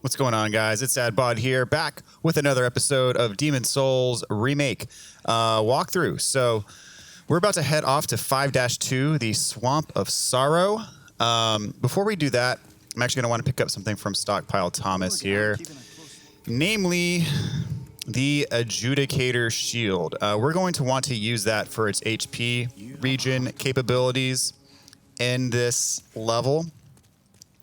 What's going on, guys? It's Adbod here, back with another episode of Demon Souls Remake walkthrough. So we're about to head off to 5-2, the Swamp of Sorrow. Before we do that, I'm actually going to want to pick up something from Stockpile Thomas here, namely the Adjudicator Shield. We're going to want to use that for its HP regen capabilities in this level,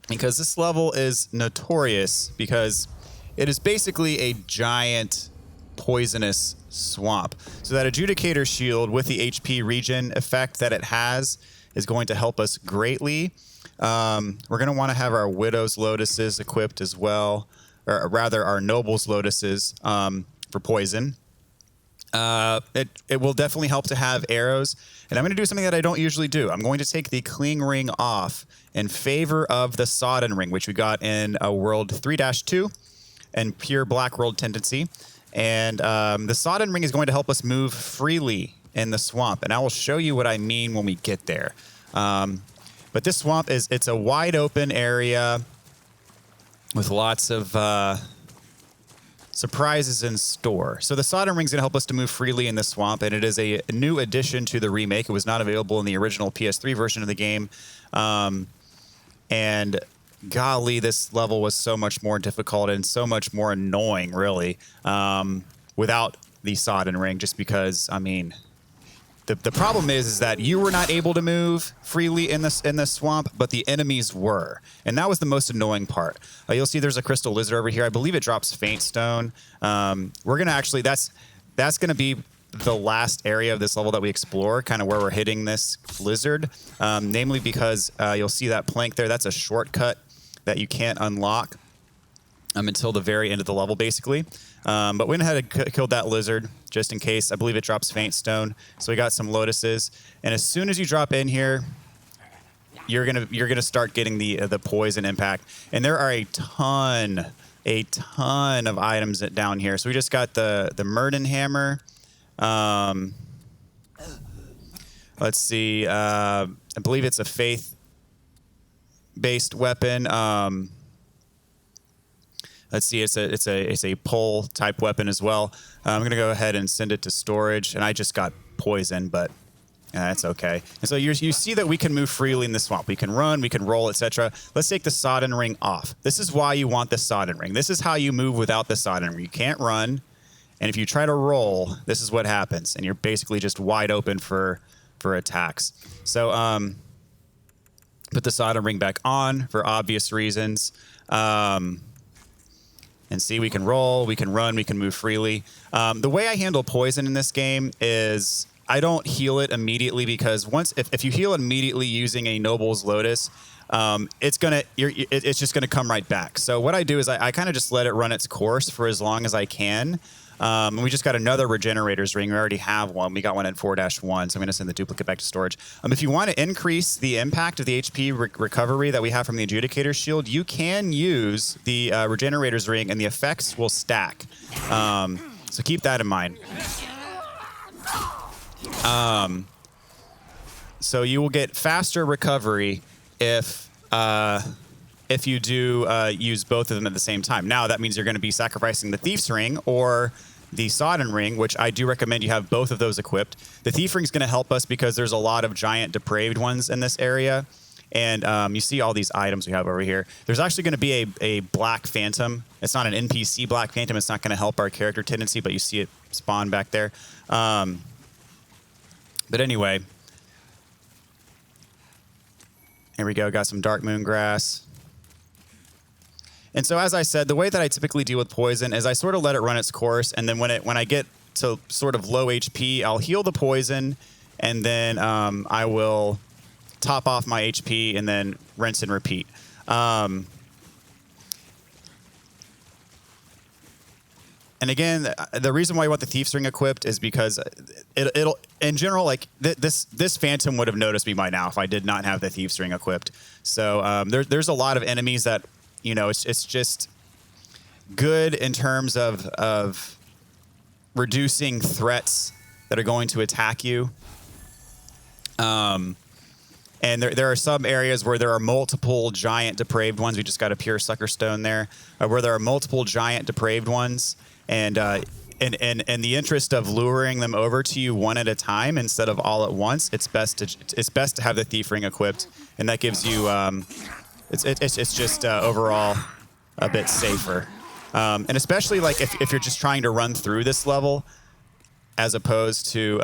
because this level is notorious because it is basically a giant poisonous swamp. So that Adjudicator Shield with the HP regen effect that it has is going to help us greatly. We're going to want to have our Widow's Lotuses equipped as well, or rather our Noble's Lotuses for poison. It will definitely help to have arrows. And I'm going to do something that I don't usually do. I'm going to take the Cling Ring off in favor of the Sodden Ring, which we got in World 3-2 and Pure Black World Tendency. And the Sodden Ring is going to help us move freely in the swamp. And I will show you what I mean when we get there. But this swamp it's a wide open area with lots of surprises in store. So the Sodden Ring is going to help us to move freely in the swamp, and it is a new addition to the remake. It was not available in the original PS3 version of the game. And golly, this level was so much more difficult and so much more annoying, really, without the Sodden Ring, just because, I mean, the problem is that you were not able to move freely in the swamp, but the enemies were, and that was the most annoying part. You'll see there's a crystal lizard over here. I believe it drops faint stone. We're gonna actually that's gonna be the last area of this level that we explore, kind of where we're hitting this lizard, namely because you'll see that plank there. That's a shortcut that you can't unlock until the very end of the level, basically. But we went ahead and killed that lizard just in case. I believe it drops faint stone, so we got some lotuses. And as soon as you drop in here, you're gonna start getting the poison impact. And there are a ton of items down here. So we just got the Murden Hammer. Let's see. I believe it's a faith-based weapon. Let's see, it's a pole type weapon as well. I'm gonna go ahead and send it to storage, and I just got poison, but that's okay. And so you see that we can move freely in the swamp. We can run, we can roll, etc. Let's take the Sodden Ring off. This is why you want the Sodden Ring. This is how you move without the Sodden Ring. You can't run, and if you try to roll, this is what happens, and you're basically just wide open for attacks. So put the Sodden Ring back on for obvious reasons. And see, we can roll, we can run, we can move freely. The way I handle poison in this game is I don't heal it immediately, because if you heal it immediately using a Noble's Lotus, it's just gonna come right back. So what I do is I kind of just let it run its course for as long as I can. And we just got another Regenerators Ring. We already have one. We got one in 4-1, so I'm going to send the duplicate back to storage. If you want to increase the impact of the HP recovery that we have from the Adjudicator Shield, you can use the Regenerators Ring, and the effects will stack. So keep that in mind. So you will get faster recovery if you do use both of them at the same time. Now, that means you're going to be sacrificing the Thief's Ring or the Sodden Ring, which I do recommend you have both of those equipped. The Thief Ring is going to help us because there's a lot of giant depraved ones in this area. And you see all these items we have over here. There's actually going to be a Black Phantom. It's not an NPC Black Phantom. It's not going to help our character tendency, but you see it spawn back there. But anyway, here we go. Got some Dark Moon Grass. And so, as I said, the way that I typically deal with poison is I sort of let it run its course, and then when I get to sort of low HP, I'll heal the poison, and then I will top off my HP and then rinse and repeat. And again, the reason why you want the Thief's Ring equipped is because it'll in general, like this Phantom would have noticed me by now if I did not have the Thief's Ring equipped. So there's a lot of enemies that, you know, it's just good in terms of reducing threats that are going to attack you. And there are some areas where there are multiple giant depraved ones. We just got a pure sucker stone there, where there are multiple giant depraved ones. And in the interest of luring them over to you one at a time instead of all at once, it's best to have the Thief Ring equipped, and that gives you it's just overall a bit safer. And especially like if you're just trying to run through this level, as opposed to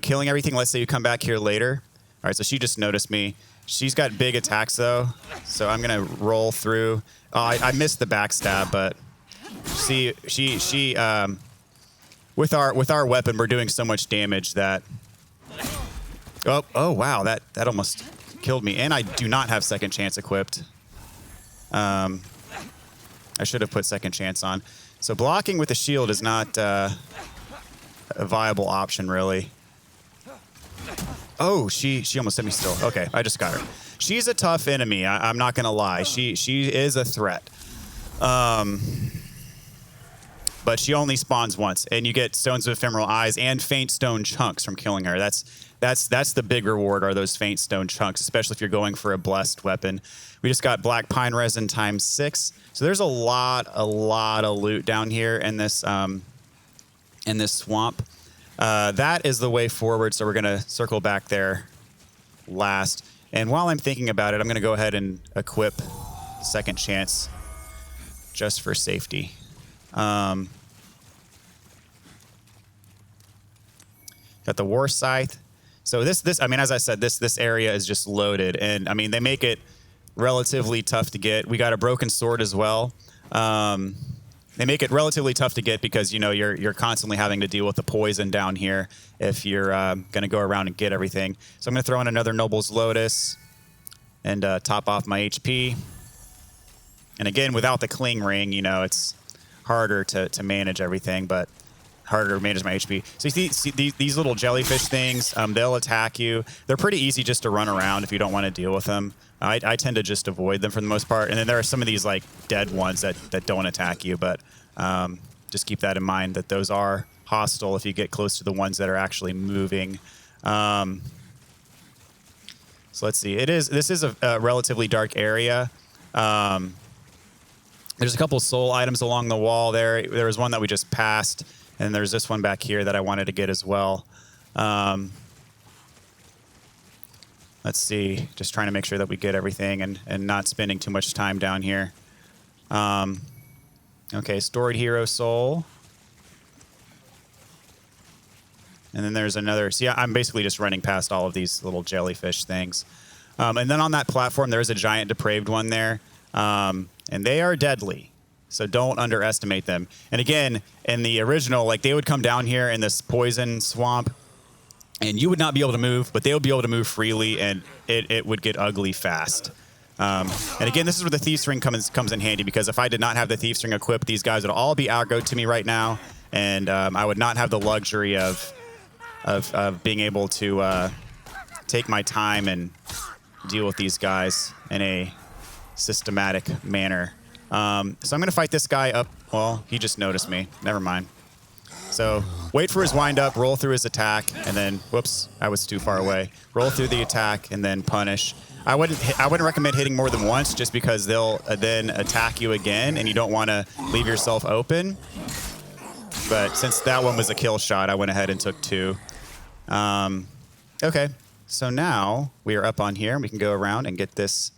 killing everything. Let's say you come back here later. All right, so she just noticed me. She's got big attacks though, so I'm gonna roll through. Oh, I missed the backstab, but see, she with our weapon, we're doing so much damage that. Oh wow, that almost killed me, and I do not have second chance equipped. I should have put second chance on. So blocking with the shield is not a viable option, really. Oh, she almost hit me still. Okay, I just got her. She's a tough enemy. I'm not gonna lie. She is a threat. But she only spawns once, and you get Stones of Ephemeral Eyes and Faint Stone Chunks from killing her. That's the big reward, are those Faint Stone Chunks, especially if you're going for a blessed weapon. We just got Black Pine Resin ×6. So there's a lot of loot down here in this swamp. That is the way forward, so we're going to circle back there last. And while I'm thinking about it, I'm going to go ahead and equip Second Chance just for safety. Got the War Scythe. So this I mean, as I said, this area is just loaded, and I mean, they make it relatively tough to get. We got a Broken Sword as well. They make it relatively tough to get because you're constantly having to deal with the poison down here if you're going to go around and get everything. So I'm going to throw in another Noble's Lotus and top off my HP. And again, without the Cling Ring, it's harder to manage everything, but harder to manage my HP. So you see these little jellyfish things, they'll attack you. They're pretty easy just to run around if you don't want to deal with them. I tend to just avoid them for the most part. And then there are some of these like dead ones that don't attack you, but just keep that in mind that those are hostile if you get close to the ones that are actually moving. So let's see. This is a relatively dark area. There's a couple soul items along the wall there. There was one that we just passed, and there's this one back here that I wanted to get as well. Let's see. Just trying to make sure that we get everything and not spending too much time down here. Okay, Storied Hero Soul. And then there's another. See, I'm basically just running past all of these little jellyfish things. And then on that platform, there's a giant depraved one there. And they are deadly. So don't underestimate them. And again, in the original, like they would come down here in this poison swamp, and you would not be able to move, but they would be able to move freely, and it would get ugly fast. And again, this is where the Thief's Ring comes in handy, because if I did not have the Thief's Ring equipped, these guys would all be aggroed to me right now, and I would not have the luxury of being able to take my time and deal with these guys in a systematic manner. So I'm going to fight this guy up. Well, he just noticed me. Never mind. So wait for his wind up, roll through his attack, and then, whoops, I was too far away. Roll through the attack and then punish. I wouldn't recommend hitting more than once, just because they'll then attack you again, and you don't want to leave yourself open. But since that one was a kill shot, I went ahead and took 2. Okay, so now we are up on here, and we can go around and get this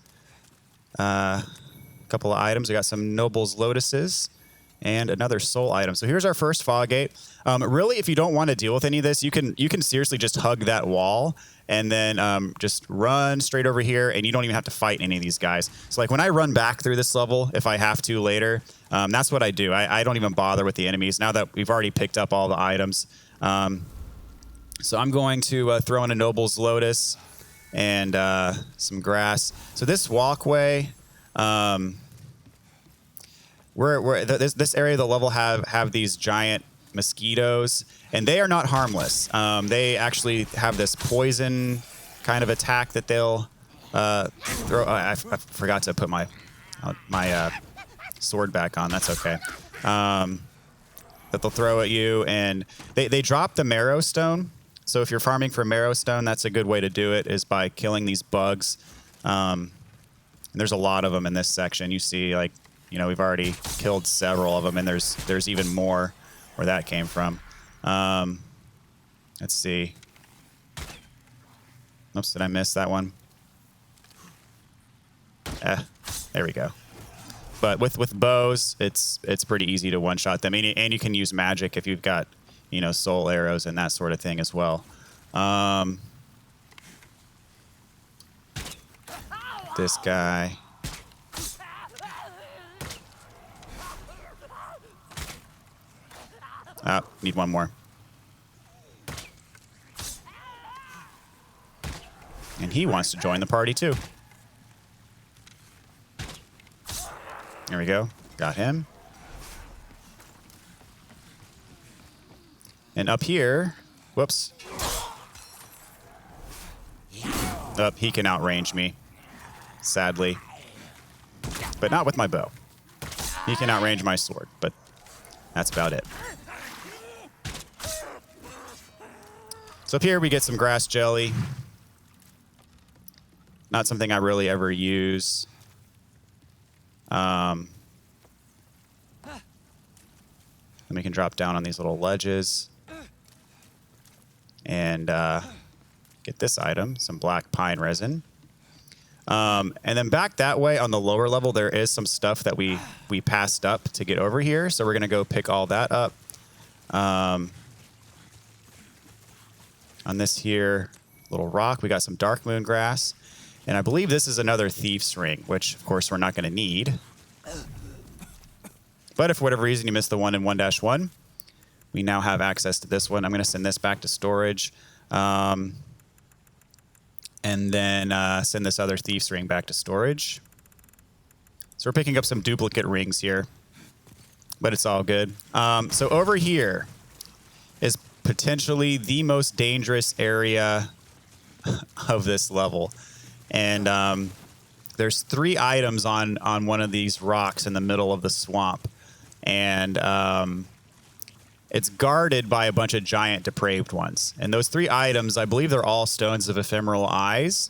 couple of items. We got some Noble's Lotuses and another soul item. So here's our first fog gate. Really, if you don't want to deal with any of this, you can seriously just hug that wall and then just run straight over here, and you don't even have to fight any of these guys. So like when I run back through this level, if I have to later, that's what I do. I don't even bother with the enemies now that we've already picked up all the items. So I'm going to throw in a Noble's Lotus and some grass. So this walkway, this area of the level have these giant mosquitoes, and they are not harmless. They actually have this poison kind of attack that they'll throw. I forgot to put my sword back on. That's okay. That they'll throw at you, and they drop the marrow stone. So if you're farming for Marrowstone, that's a good way to do it, is by killing these bugs. And there's a lot of them in this section. You see, like, you know, we've already killed several of them, and there's even more where that came from. Let's see. Oops, did I miss that one? There we go. But with bows, it's pretty easy to one-shot them. And you can use magic if you've got, you know, soul arrows and that sort of thing as well. This guy. Need one more. And he wants to join the party too. There we go. Got him. And up here, whoops. He can outrange me, sadly. But not with my bow. He can outrange my sword, but that's about it. So up here we get some grass jelly. Not something I really ever use. Then we can drop down on these little ledges and get this item, some black pine resin. And then back that way on the lower level, there is some stuff that we passed up to get over here. So we're going to go pick all that up. On this here little rock, we got some dark moon grass. And I believe this is another thief's ring, which, of course, we're not going to need. But if for whatever reason you missed the one in 1-1, we now have access to this one. I'm going to send this back to storage. And then send this other thief's ring back to storage. So we're picking up some duplicate rings here. But it's all good. So over here is potentially the most dangerous area of this level. And there's 3 items on one of these rocks in the middle of the swamp. And it's guarded by a bunch of giant depraved ones. And those 3 items, I believe they're all stones of ephemeral eyes.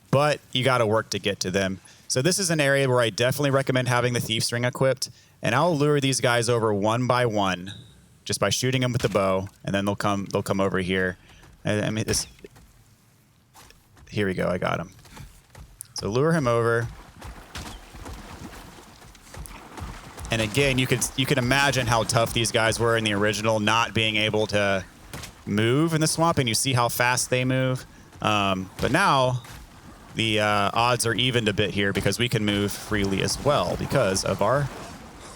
But you got to work to get to them. So this is an area where I definitely recommend having the Thief's Ring equipped. And I'll lure these guys over one by one just by shooting them with the bow. And then they'll come over here. I mean, here we go. I got him. So lure him over. And again, you can imagine how tough these guys were in the original, not being able to move in the swamp, and you see how fast they move. But now the odds are evened a bit here because we can move freely as well because of our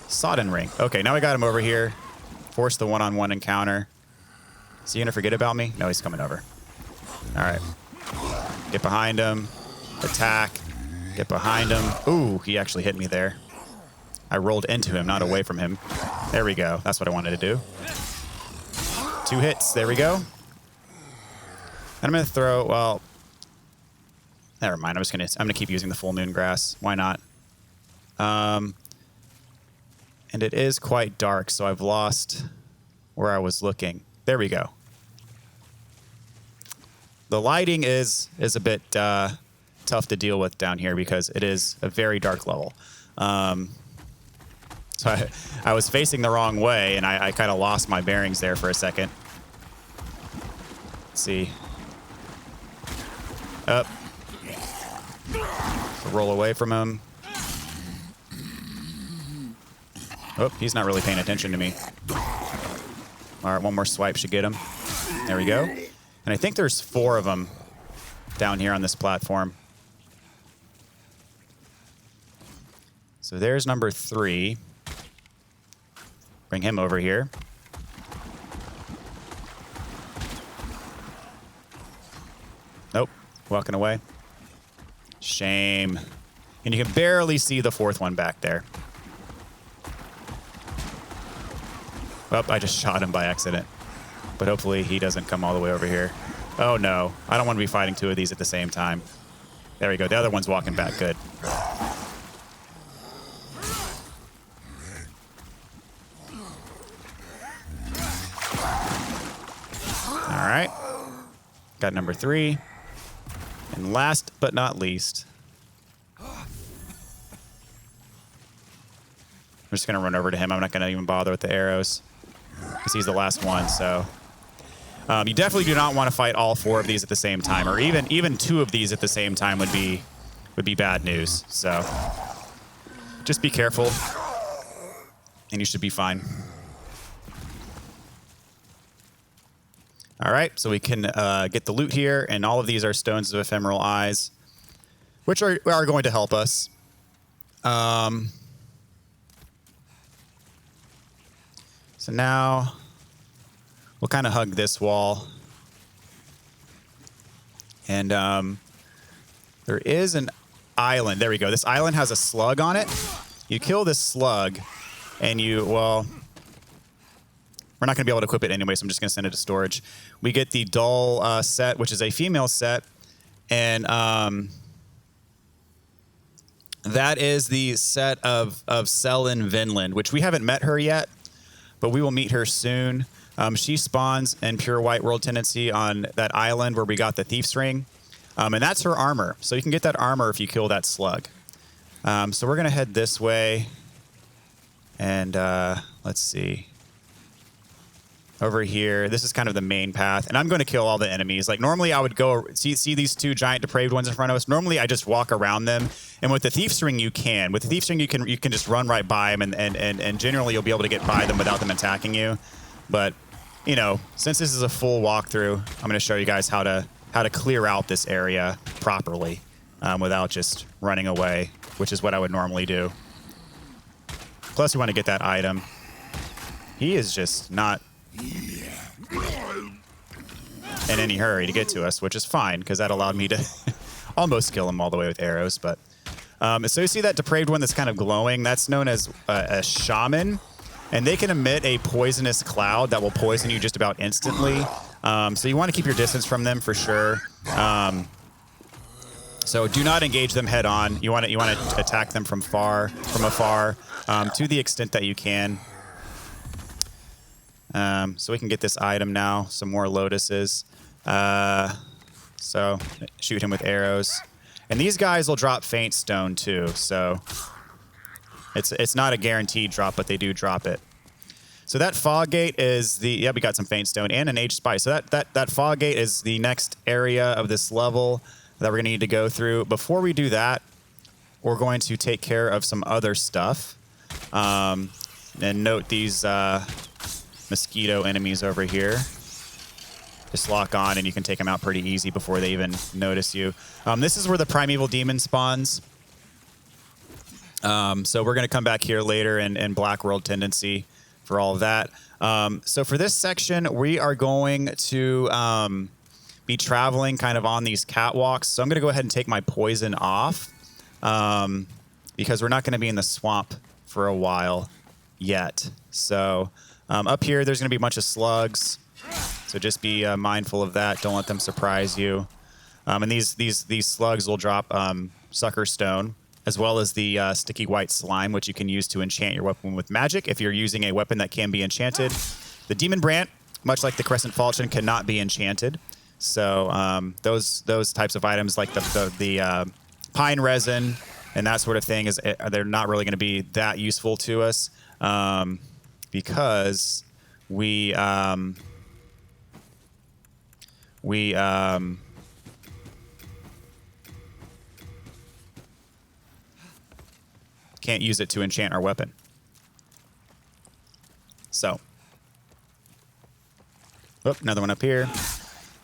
Sodden Ring. Okay, now we got him over here. Force the one-on-one encounter. Is he gonna forget about me? No, he's coming over. All right. Get behind him. Attack. Get behind him. Ooh, he actually hit me there. I rolled into him, not away from him. There we go. That's what I wanted to do. 2 hits. There we go. And I'm going to throw, well, never mind. I'm going to keep using the full moon grass. Why not? And it is quite dark, so I've lost where I was looking. There we go. The lighting is a bit tough to deal with down here because it is a very dark level. So I was facing the wrong way, and I kind of lost my bearings there for a second. Let's see. Up. So roll away from him. Oh, he's not really paying attention to me. All right, one more swipe should get him. There we go. And I think there's 4 of them down here on this platform. So there's number 3. Bring him over here. Nope, walking away. Shame. And you can barely see the 4th one back there. Oh, I just shot him by accident. But hopefully he doesn't come all the way over here. Oh no, I don't want to be fighting 2 of these at the same time. There we go, the other one's walking back, good. All right, Got number 3. And last but not least, I'm just going to run over to him. I'm not going to even bother with the arrows because he's the last one. So you definitely do not want to fight all 4 of these at the same time, or even 2 of these at the same time would be bad news. So just be careful, and you should be fine. All right, so we can get the loot here, and all of these are Stones of Ephemeral Eyes, which are going to help us. So now we'll kind of hug this wall. And there is an island. There we go. This island has a slug on it. You kill this slug, and well, we're not going to be able to equip it anyway, so I'm just going to send it to storage. We get the Dull set, which is a female set, and that is the set of Selin Vinland, which we haven't met her yet, but we will meet her soon. She spawns in Pure White World Tendency on that island where we got the Thief's Ring, and that's her armor. So you can get that armor if you kill that slug. So we're going to head this way, and let's see. Over here, this is kind of the main path, and I'm going to kill all the enemies. Like normally I would go see these 2 giant depraved ones in front of us. Normally I just walk around them, and with the Thief's Ring you can. With the Thief's Ring you can just run right by them, and generally you'll be able to get by them without them attacking you. But you know, since this is a full walkthrough, I'm going to show you guys how to clear out this area properly without just running away, which is what I would normally do. Plus we want to get that item. He is just not in any hurry to get to us, which is fine because that allowed me to almost kill him all the way with arrows. But so you see that depraved one that's kind of glowing? That's known as a Shaman, and they can emit a poisonous cloud that will poison you just about instantly. So you want to keep your distance from them for sure. So do not engage them head on. You want to attack them from afar, to the extent that you can. So we can get this item now, some more lotuses. So shoot him with arrows. And these guys will drop Faint Stone too, so it's not a guaranteed drop, but they do drop it. So that Fog Gate is we got some Faint Stone and an Age Spice. So that Fog Gate is the next area of this level that we're gonna need to go through. Before we do that, we're going to take care of some other stuff. And note these mosquito enemies over here. Just lock on and you can take them out pretty easy before they even notice you. This is where the primeval demon spawns. So we're going to come back here later in Black World Tendency for all of that. So for this section, we are going to be traveling kind of on these catwalks. So I'm going to go ahead and take my poison off because we're not going to be in the swamp for a while yet. So up here, there's going to be a bunch of slugs. So just be mindful of that. Don't let them surprise you. And these slugs will drop Sucker Stone, as well as the sticky white slime, which you can use to enchant your weapon with magic if you're using a weapon that can be enchanted. The Demon Brant, much like the Crescent Falchion, cannot be enchanted. So those types of items, like the pine resin and that sort of thing, they're not really going to be that useful to us because we can't use it to enchant our weapon. So, another one up here.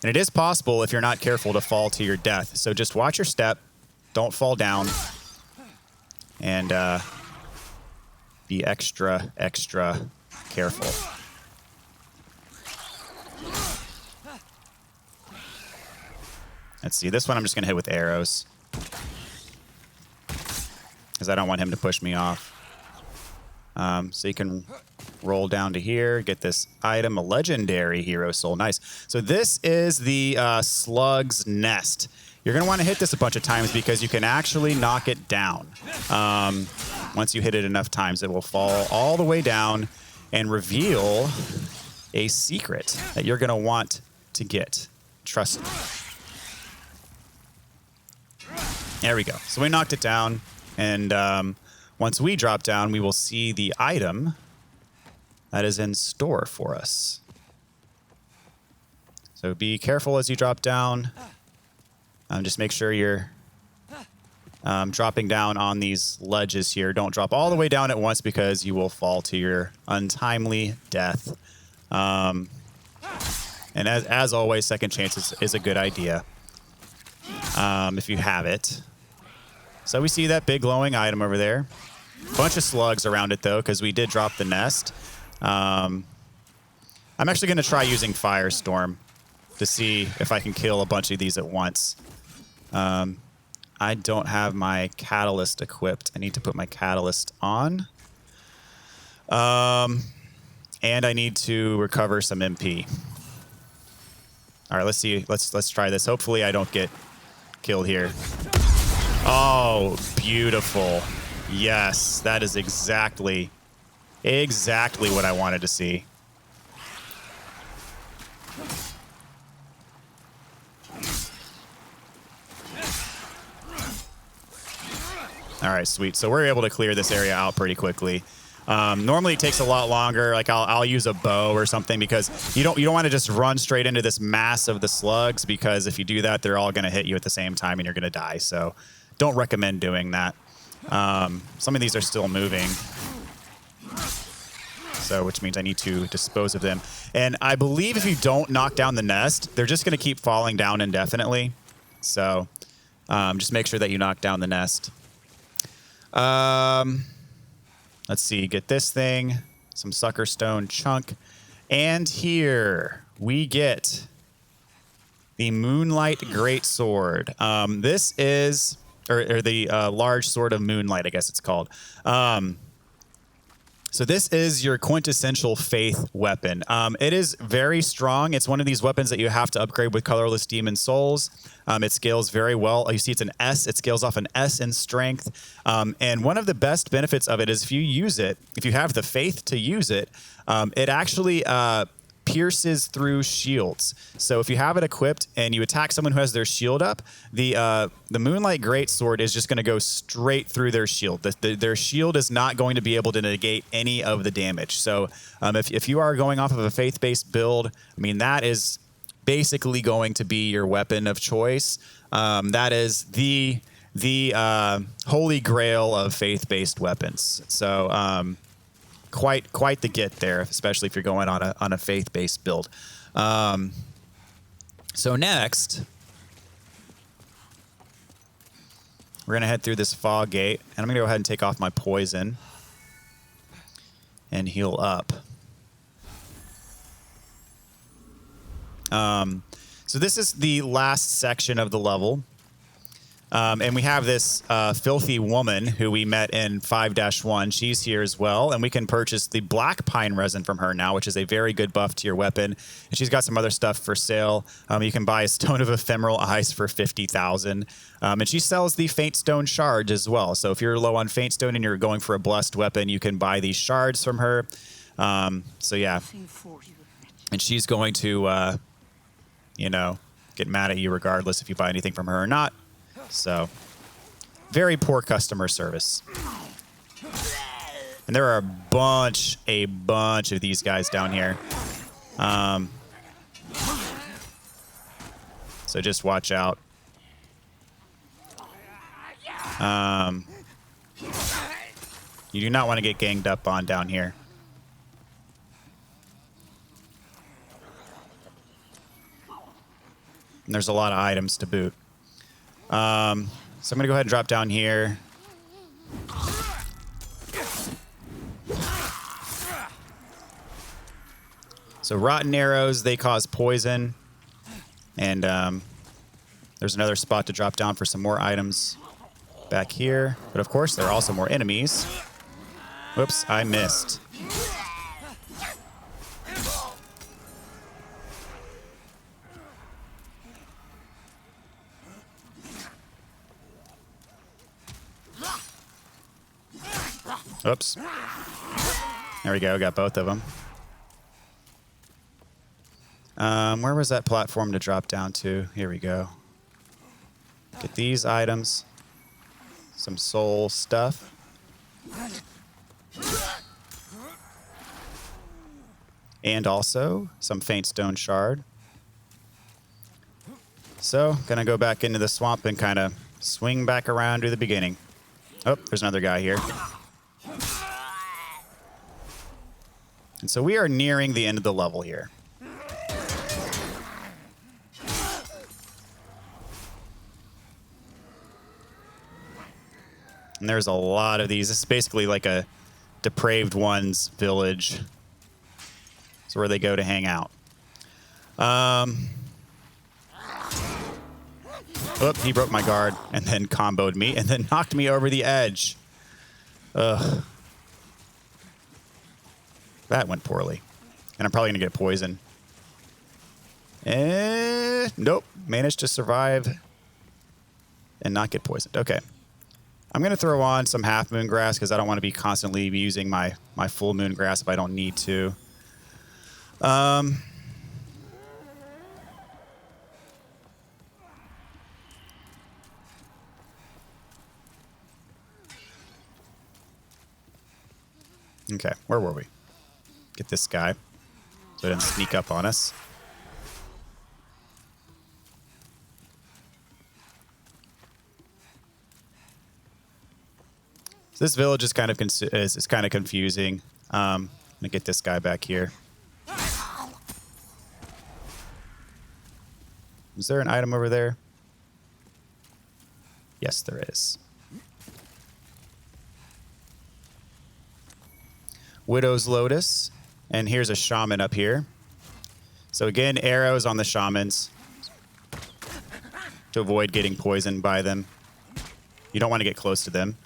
And it is possible, if you're not careful, to fall to your death. So just watch your step. Don't fall down. And be extra, extra careful. Let's see. This one I'm just going to hit with arrows, because I don't want him to push me off. So you can roll down to here, get this item, a legendary hero soul. Nice. So this is the Slug's Nest. You're going to want to hit this a bunch of times because you can actually knock it down. Once you hit it enough times, it will fall all the way down and reveal a secret that you're going to want to get. Trust me. There we go. So we knocked it down, and once we drop down, we will see the item that is in store for us. So be careful as you drop down. Just make sure you're dropping down on these ledges here. Don't drop all the way down at once because you will fall to your untimely death. And as always, second chance is a good idea if you have it. So we see that big glowing item over there. Bunch of slugs around it, though, because we did drop the nest. I'm actually going to try using Firestorm to see if I can kill a bunch of these at once. I don't have my catalyst equipped. I need to put my catalyst on. And I need to recover some MP. All right, let's see. Let's try this. Hopefully I don't get killed here. Oh, beautiful. Yes, that is exactly what I wanted to see. All right, sweet. So we're able to clear this area out pretty quickly. Normally it takes a lot longer. Like I'll use a bow or something because you don't want to just run straight into this mass of the slugs, because if you do that, they're all going to hit you at the same time and you're going to die. So don't recommend doing that. Some of these are still moving, so which means I need to dispose of them. And I believe if you don't knock down the nest, they're just going to keep falling down indefinitely. So just make sure that you knock down the nest. Let's see, get this thing, some sucker stone chunk, and here we get the Moonlight Greatsword. This is, or the large sword of Moonlight, I guess it's called. So this is your quintessential faith weapon. It is very strong. It's one of these weapons that you have to upgrade with colorless demon souls. It scales very well. You see it's an S. It scales off an S in strength. And one of the best benefits of it is if you use it, if you have the faith to use it, it actually pierces through shields. So if you have it equipped and you attack someone who has their shield up, the Moonlight Greatsword is just going to go straight through their shield. Their shield is not going to be able to negate any of the damage. So if you are going off of a faith-based build, I mean, that is basically going to be your weapon of choice. That is the holy grail of faith-based weapons. So quite the get there, especially if you're going on a faith-based build. So next, we're gonna head through this fog gate, and I'm gonna go ahead and take off my poison and heal up. So this is the last section of the level. And we have this filthy woman who we met in 5-1. She's here as well, and we can purchase the black pine resin from her now, which is a very good buff to your weapon. And she's got some other stuff for sale. You can buy a Stone of Ephemeral Eyes for 50,000. And she sells the Faint Stone shards as well. So if you're low on Faint Stone and you're going for a blessed weapon, you can buy these shards from her. So yeah, and she's going to, get mad at you regardless if you buy anything from her or not. So, very poor customer service. And there are a bunch of these guys down here. So just watch out. You do not want to get ganged up on down here. And there's a lot of items to boot. So I'm going to go ahead and drop down here. So rotten arrows, they cause poison. And there's another spot to drop down for some more items back here. But of course, there are also more enemies. Whoops, I missed. Oops. There we go, got both of them. Where was that platform to drop down to? Here we go. Get these items. Some soul stuff. And also some faint stone shard. So, gonna go back into the swamp and kind of swing back around to the beginning. Oh, there's another guy here. And so we are nearing the end of the level here. And there's a lot of these. This is basically like a depraved one's village. It's where they go to hang out. Oop, he broke my guard and then comboed me and then knocked me over the edge. Ugh. That went poorly. And I'm probably going to get poisoned. Nope. Managed to survive and not get poisoned. Okay. I'm going to throw on some half moon grass because I don't want to be constantly using my full moon grass if I don't need to. Okay, where were we? Get this guy so it doesn't sneak up on us. So this village is kind of confusing. I'm gonna get this guy back here. Is there an item over there? Yes, there is. Widow's Lotus. And here's a shaman up here. So again, arrows on the shamans to avoid getting poisoned by them. You don't want to get close to them.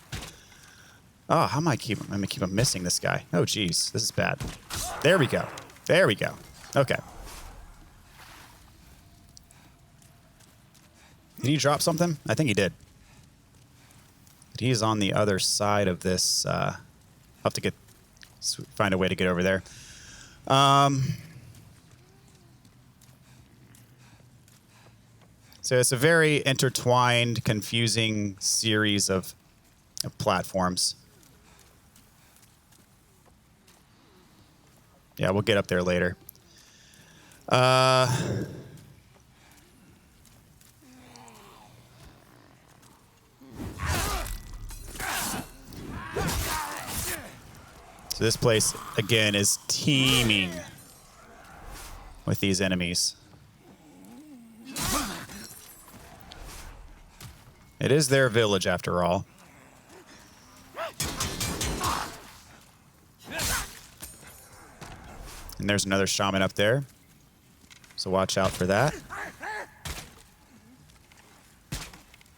Oh, how am I keep? I'm gonna keep on missing this guy. Oh, geez, this is bad. There we go. There we go. Okay. Did he drop something? I think he did. But he's on the other side of this. I'll have to find a way to get over there. So it's a very intertwined, confusing series of platforms. Yeah, we'll get up there later. So this place, again, is teeming with these enemies. It is their village, after all. And there's another shaman up there. So watch out for that.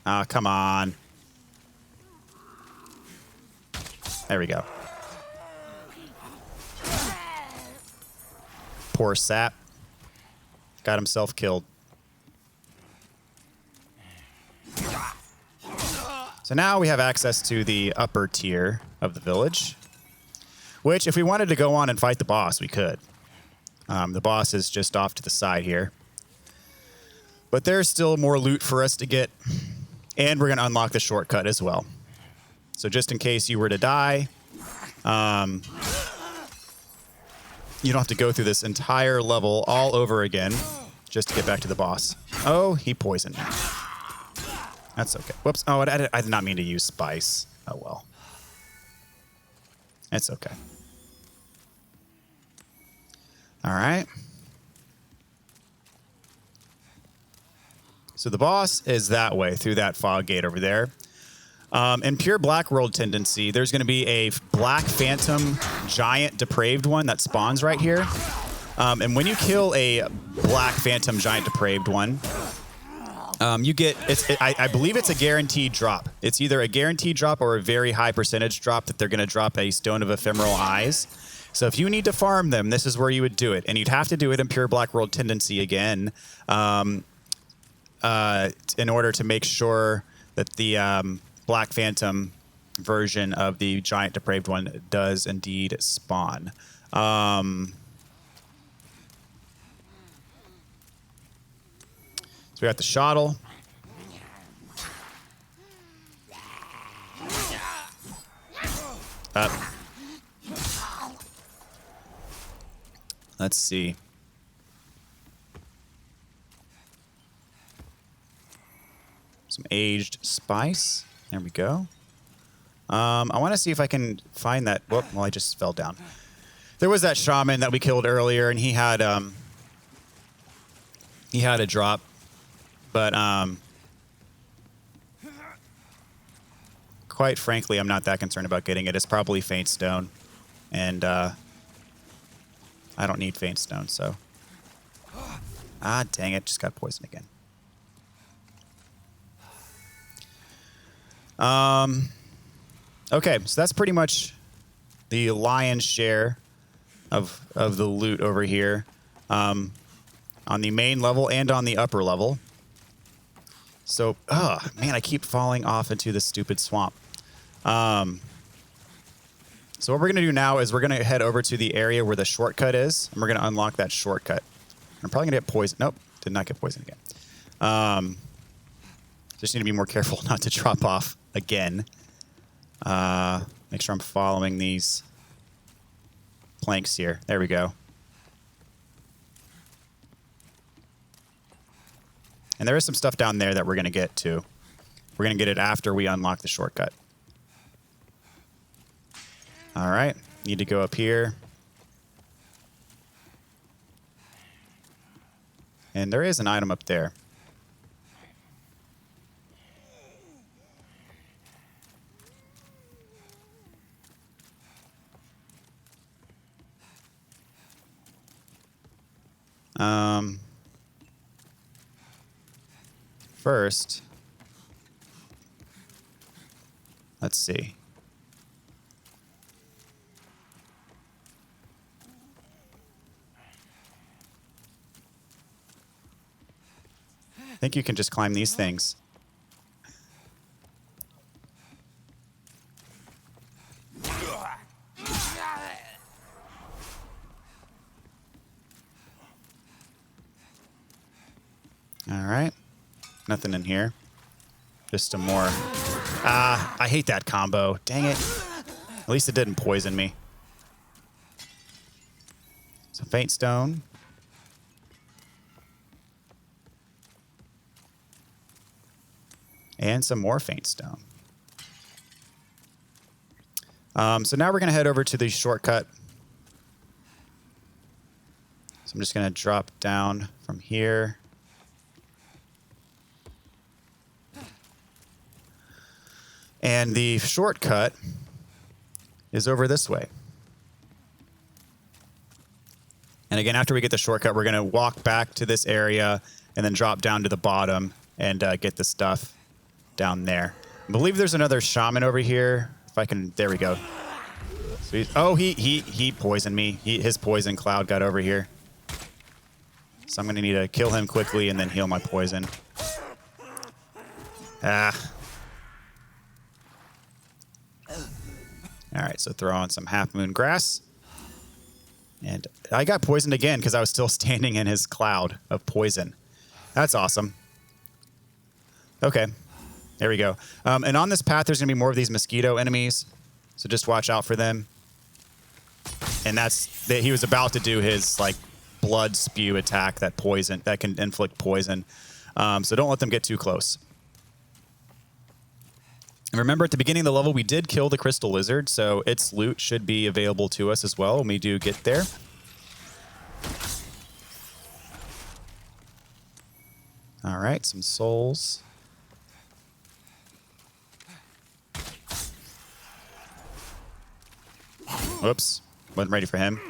Ah, come on. There we go. Poor sap. Got himself killed. So now we have access to the upper tier of the village, which if we wanted to go on and fight the boss, we could. The boss is just off to the side here. But there's still more loot for us to get, and we're going to unlock the shortcut as well. So just in case you were to die, you don't have to go through this entire level all over again just to get back to the boss. Oh, he poisoned me. That's okay. Whoops. Oh, I did not mean to use spice. Oh, well. It's okay. All right. So the boss is that way, through that fog gate over there. In pure Black World tendency, there's going to be a Black Phantom Giant Depraved one that spawns right here. And when you kill a Black Phantom Giant Depraved one, you get, I believe it's a guaranteed drop. It's either a guaranteed drop or a very high percentage drop that they're going to drop a Stone of Ephemeral Eyes. So if you need to farm them, this is where you would do it. And you'd have to do it in pure Black World tendency again in order to make sure that the Black Phantom version of the Giant Depraved one does indeed spawn. we got the shottle. Up. Let's see. Some aged spice. There we go. I want to see if I can find that. Whoop, well, I just fell down. There was that shaman that we killed earlier, and he had a drop, but quite frankly, I'm not that concerned about getting it. It's probably faint stone, and I don't need faint stone, so. Ah, dang it, just got poisoned again. Okay, so that's pretty much the lion's share of the loot over here, on the main level and on the upper level. So, man, I keep falling off into this stupid swamp. So what we're going to do now is we're going to head over to the area where the shortcut is, and we're going to unlock that shortcut. I'm probably going to get poisoned. Nope, did not get poisoned again. Just need to be more careful not to drop off again. Make sure I'm following these planks here. There we go. And there is some stuff down there that we're going to get to. We're going to get it after we unlock the shortcut. All right. Need to go up here. And there is an item up there. First, let's see. I think you can just climb these things. All right. Nothing in here. Just some more. I hate that combo. Dang it. At least it didn't poison me. Some faint stone. And some more faint stone. So now we're going to head over to the shortcut. So I'm just going to drop down from here. And the shortcut is over this way. And again, after we get the shortcut, we're going to walk back to this area and then drop down to the bottom and get the stuff down there. I believe there's another shaman over here. If I can, there we go. So he poisoned me. His poison cloud got over here. So I'm going to need to kill him quickly and then heal my poison. All right, so throw on some half moon grass. And I got poisoned again because I was still standing in his cloud of poison. That's awesome. Okay, there we go. And on this path, there's going to be more of these mosquito enemies. So just watch out for them. And he was about to do his like blood spew attack that can inflict poison. So don't let them get too close. And remember, at the beginning of the level, we did kill the crystal lizard, so its loot should be available to us as well when we do get there. All right, some souls. Whoops, wasn't ready for him.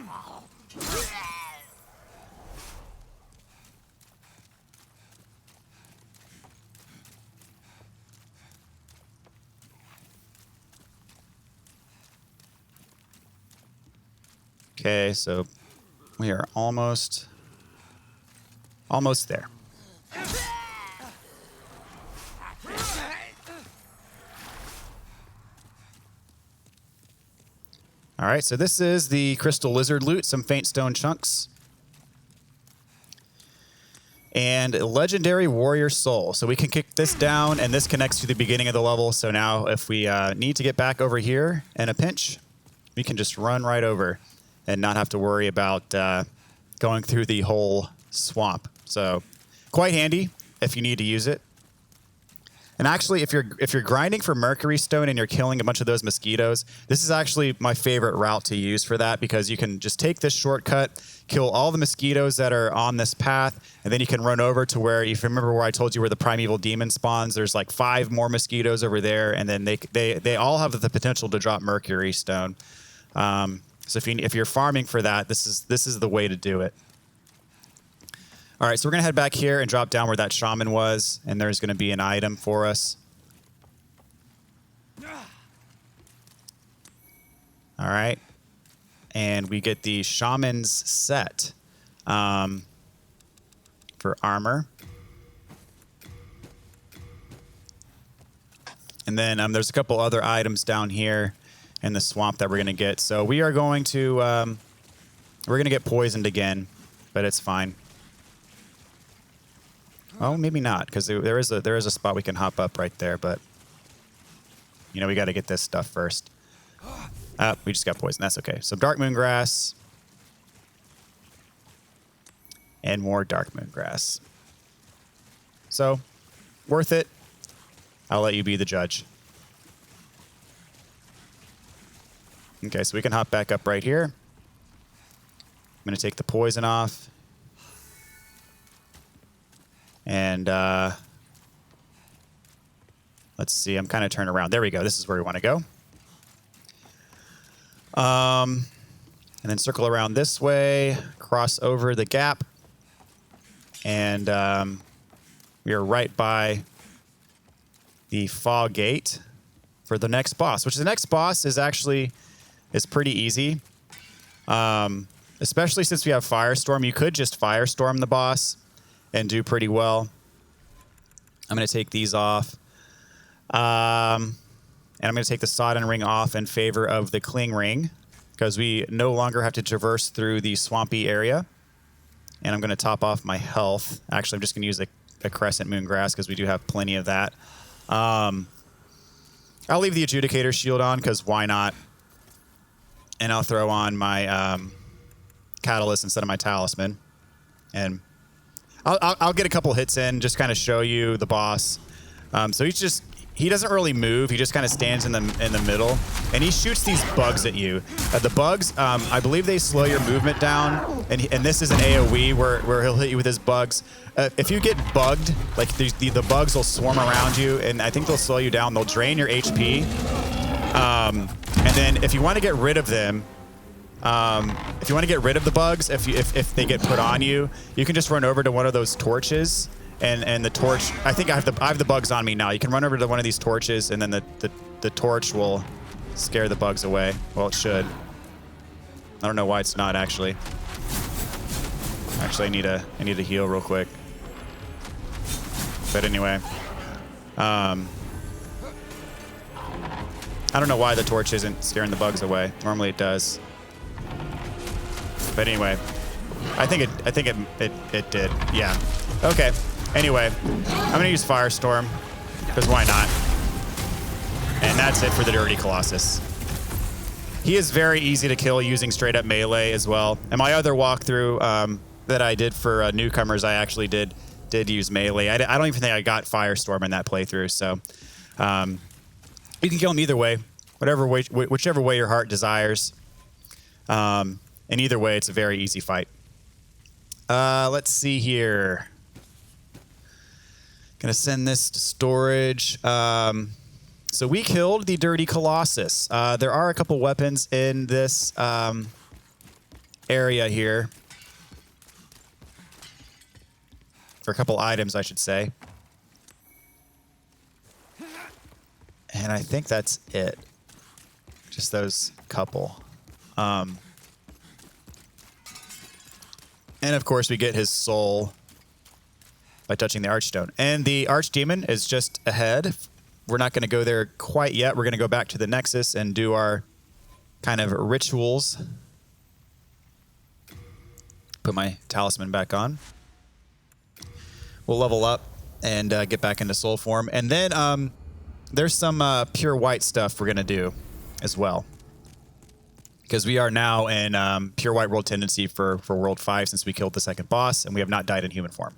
Okay, so we are almost there. All right, so this is the crystal lizard loot, some faint stone chunks. and Legendary Warrior Soul. So we can kick this down, and this connects to the beginning of the level. So now if we need to get back over here in a pinch, we can just run right over and not have to worry about going through the whole swamp. So quite handy if you need to use it. And actually, if you're grinding for Mercury Stone and you're killing a bunch of those mosquitoes, this is actually my favorite route to use for that, because you can just take this shortcut, kill all the mosquitoes that are on this path, and then you can run over to where, if you remember where I told you where the primeval demon spawns, there's like 5 more mosquitoes over there, and then they all have the potential to drop Mercury Stone. So if you're farming for that, this is the way to do it. All right, so we're going to head back here and drop down where that shaman was, and there's going to be an item for us. All right. And we get the shaman's set for armor. And then there's a couple other items down here in the swamp that we're going to get. So we are going to we're going to get poisoned again, but it's fine. Oh, maybe not, because there is a spot we can hop up right there, but you know, we got to get this stuff first. We just got poisoned. That's okay. So dark moon grass and more dark moon grass. So worth it. I'll let you be the judge. Okay, so we can hop back up right here. I'm going to take the poison off. And let's see, I'm kind of turned around. There we go. This is where we want to go. And then circle around this way, cross over the gap. And we are right by the fog gate for the next boss, which the next boss is pretty easy. Especially since we have Firestorm. You could just Firestorm the boss and do pretty well. I'm going to take these off. And I'm going to take the Sodden Ring off in favor of the Cling Ring, because we no longer have to traverse through the swampy area. And I'm going to top off my health. Actually, I'm just going to use a Crescent Moon Grass, because we do have plenty of that. I'll leave the Adjudicator Shield on, because why not? And I'll throw on my Catalyst instead of my Talisman. And I'll get a couple hits in, just kind of show you the boss. So he doesn't really move. He just kind of stands in the middle, and he shoots these bugs at you. The bugs, I believe they slow your movement down, and this is an AoE where he'll hit you with his bugs. If you get bugged, like the bugs will swarm around you, and I think they'll slow you down. They'll drain your HP. And then if you want to get rid of them, if you want to get rid of the bugs, if they get put on you, you can just run over to one of those torches, and the torch. I think I have the bugs on me now. You can run over to one of these torches, and then the torch will scare the bugs away. Well, it should. I don't know why it's not actually. Actually, I need to heal real quick. But anyway, I don't know why the torch isn't scaring the bugs away. Normally it does. But anyway, I think it did. Yeah. Okay. Anyway, I'm gonna use Firestorm, because why not? And that's it for the Dirty Colossus. He is very easy to kill using straight up melee as well. And my other walkthrough that I did for newcomers, I actually did use melee. I don't even think I got Firestorm in that playthrough. So you can kill him either way, whichever way your heart desires. And either way, it's a very easy fight. Let's see here. Gonna send this to storage. So we killed the Dirty Colossus. There are a couple weapons in this area here. Or a couple items, I should say. And I think that's it. Just those couple. And of course, we get his soul by touching the Archstone. And the Archdemon is just ahead. We're not going to go there quite yet. We're going to go back to the Nexus and do our kind of rituals. Put my talisman back on. we'll level up and get back into soul form. And then there's some pure white stuff we're going to do as well. Because we are now in pure white world tendency for World 5 since we killed the second boss, and we have not died in human form.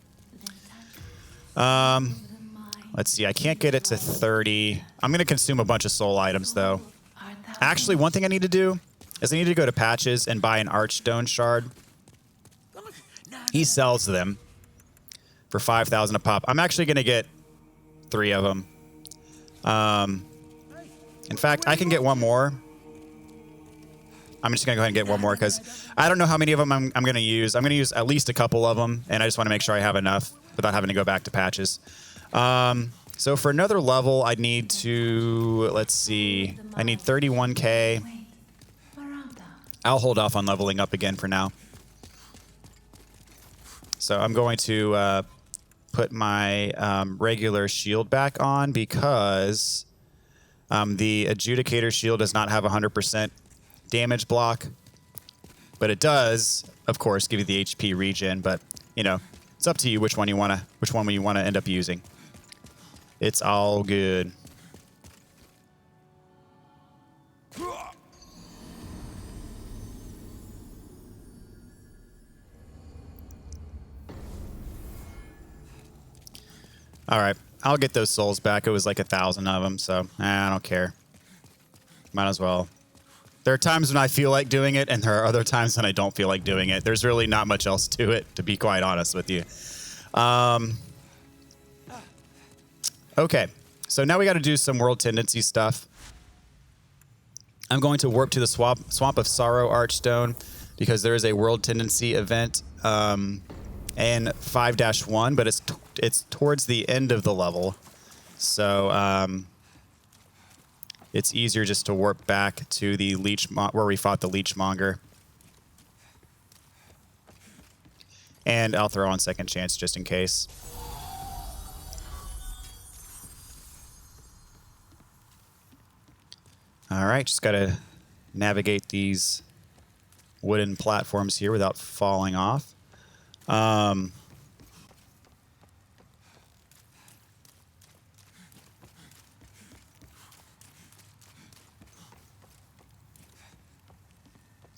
Let's see, I can't get it to 30. I'm going to consume a bunch of soul items, though. Actually, one thing I need to do is I need to go to Patches and buy an Archstone shard. He sells them for 5,000 a pop. I'm actually going to get 3 of them. In fact, I can get one more. I'm just going to go ahead and get one more because I don't know how many of them I'm going to use. I'm going to use at least a couple of them, and I just want to make sure I have enough without having to go back to Patches. So for another level, I need to, let's see, I need 31k. I'll hold off on leveling up again for now. So I'm going to put my regular shield back on because the Adjudicator Shield does not have 100% damage block, but it does, of course, give you the HP regen. But you know, it's up to you which one you want to end up using. It's all good. All right, I'll get those souls back. It was like 1,000 of them, so I don't care. Might as well. There are times when I feel like doing it, and there are other times when I don't feel like doing it. There's really not much else to it, to be quite honest with you. Okay, so now we got to do some world tendency stuff. I'm going to warp to the Swamp of Sorrow Archstone because there is a world tendency event in 5-1, but it's towards the end of the level, so it's easier just to warp back to the where we fought the Leechmonger. And I'll throw on second chance just in case. All right, just got to navigate these wooden platforms here without falling off.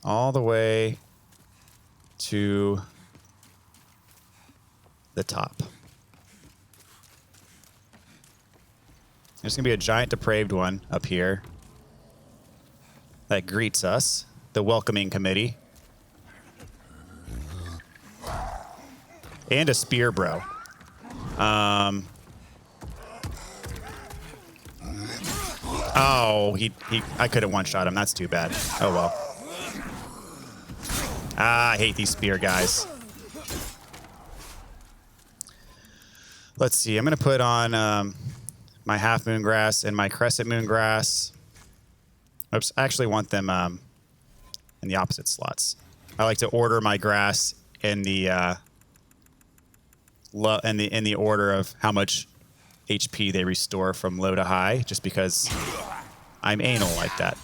All the way to the top. There's going to be a giant depraved one up here that greets us, the welcoming committee. And a spear bro. Oh, I couldn't one-shot him. That's too bad. Oh, well. I hate these spear guys. Let's see. I'm going to put on my half moon grass and my crescent moon grass. Oops, I actually want them in the opposite slots. I like to order my grass in the in the order of how much HP they restore from low to high, just because I'm anal like that.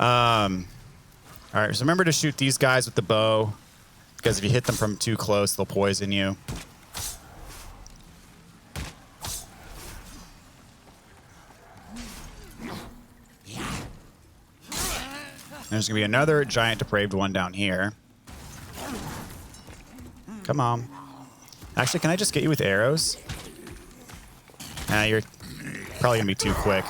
All right, so remember to shoot these guys with the bow, because if you hit them from too close, they'll poison you. There's going to be another giant depraved one down here. Come on. Actually, can I just get you with arrows? You're probably going to be too quick.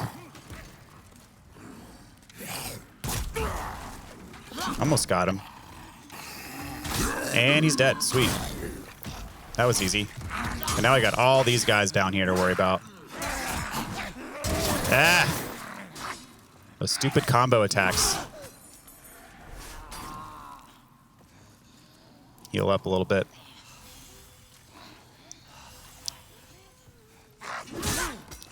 Almost got him. And he's dead. Sweet. That was easy. And now I got all these guys down here to worry about. Ah! Those stupid combo attacks. Heal up a little bit.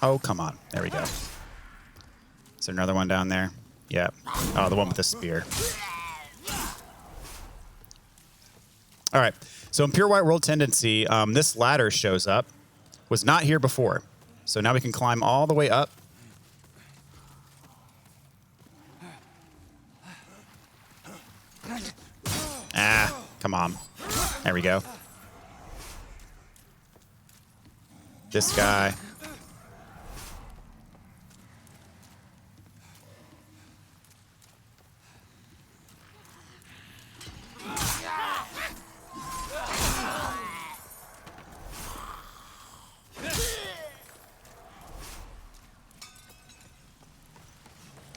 Oh, come on. There we go. Is there another one down there? Yeah. Oh, the one with the spear. All right. So in Pure White World Tendency, this ladder shows up. Was not here before. So now we can climb all the way up. Ah, come on. There we go. this guy.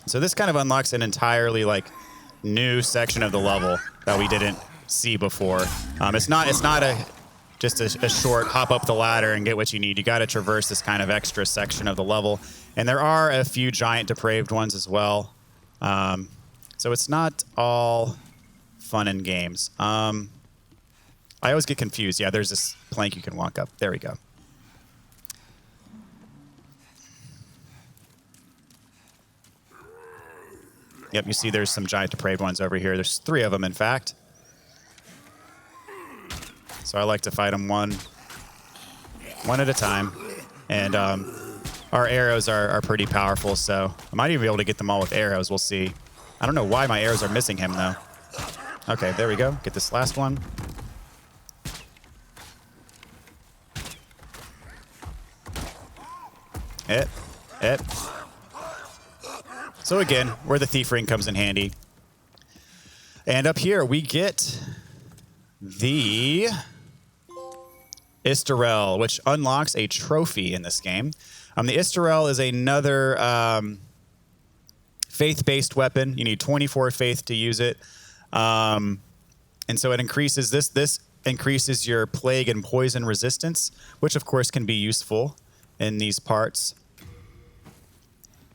So this kind of unlocks an entirely like new section of the level that we didn't see before. It's not just a short hop up the ladder and get what you need. You got to traverse this kind of extra section of the level, and there are a few giant depraved ones as well. So it's not all fun and games. I always get confused. Yeah, there's this plank you can walk up. There we go. Yep, you see there's some giant depraved ones over here. There's 3 of them, in fact. So I like to fight them one at a time. And our arrows are pretty powerful, so I might even be able to get them all with arrows. We'll see. I don't know why my arrows are missing him, though. Okay, there we go. Get this last one. Hit. So again, where the Thief Ring comes in handy. And up here, we get the Istarel, which unlocks a trophy in this game. The Istarel is another faith-based weapon. You need 24 faith to use it. And so it increases this increases your plague and poison resistance, which of course can be useful in these parts.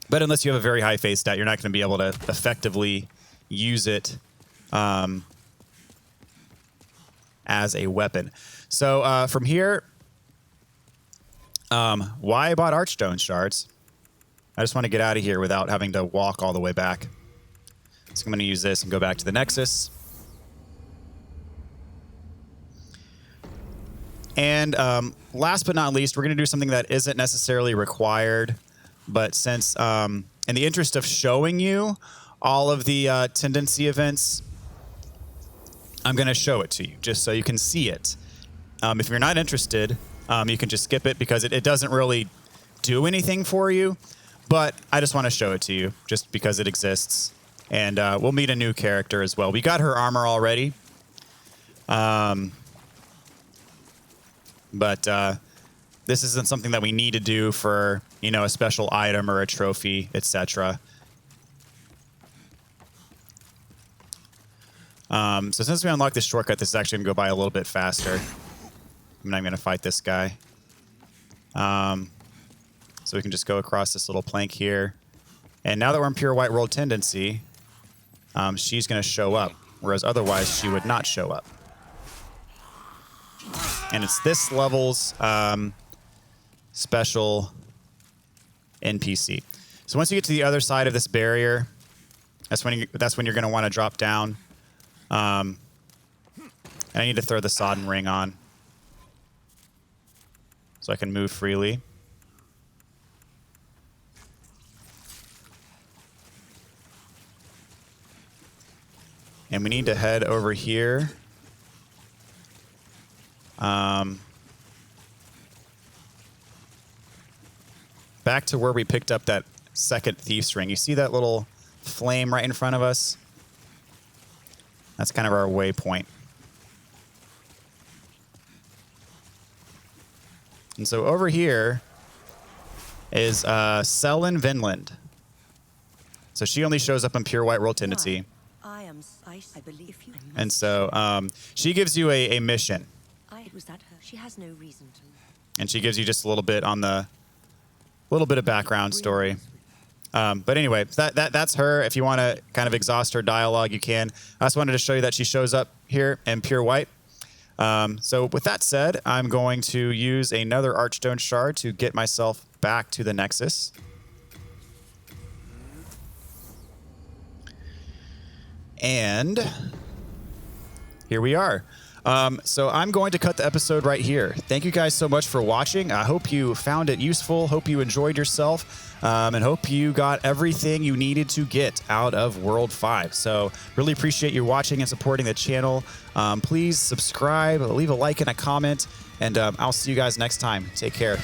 But unless you have a very high faith stat, you're not going to be able to effectively use it as a weapon. So from here, why I bought Archstone Shards. I just want to get out of here without having to walk all the way back. So I'm going to use this and go back to the Nexus. And last but not least, we're going to do something that isn't necessarily required. But since, in the interest of showing you all of the tendency events, I'm going to show it to you just so you can see it. If you're not interested, you can just skip it because it doesn't really do anything for you. But I just want to show it to you just because it exists. And we'll meet a new character as well. We got her armor already. But this isn't something that we need to do for, you know, a special item or a trophy, etc. So since we unlocked this shortcut, this is actually going to go by a little bit faster. I'm not going to fight this guy. So we can just go across this little plank here. And now that we're in Pure White World Tendency, she's going to show up, whereas otherwise she would not show up. And it's this level's special NPC. So once you get to the other side of this barrier, that's when you're going to want to drop down. And I need to throw the Sodden Ring on so I can move freely. And we need to head over here. Back to where we picked up that second Thief's Ring. You see that little flame right in front of us? That's kind of our waypoint. And so over here is Selin Vinland. So she only shows up in Pure White World Tendency. I believe you. And so she gives you a mission. Was that her? She has no reason to. And she gives you just a little bit on the of background story. But anyway, that's her. If you want to kind of exhaust her dialogue, you can. I just wanted to show you that she shows up here in Pure White. So with that said, I'm going to use another Archstone Shard to get myself back to the Nexus. And here we are. So I'm going to cut the episode right here. Thank you guys so much for watching. I hope you found it useful. Hope you enjoyed yourself. And hope you got everything you needed to get out of World 5. So really appreciate you watching and supporting the channel. Please subscribe, leave a like and a comment, and I'll see you guys next time. Take care.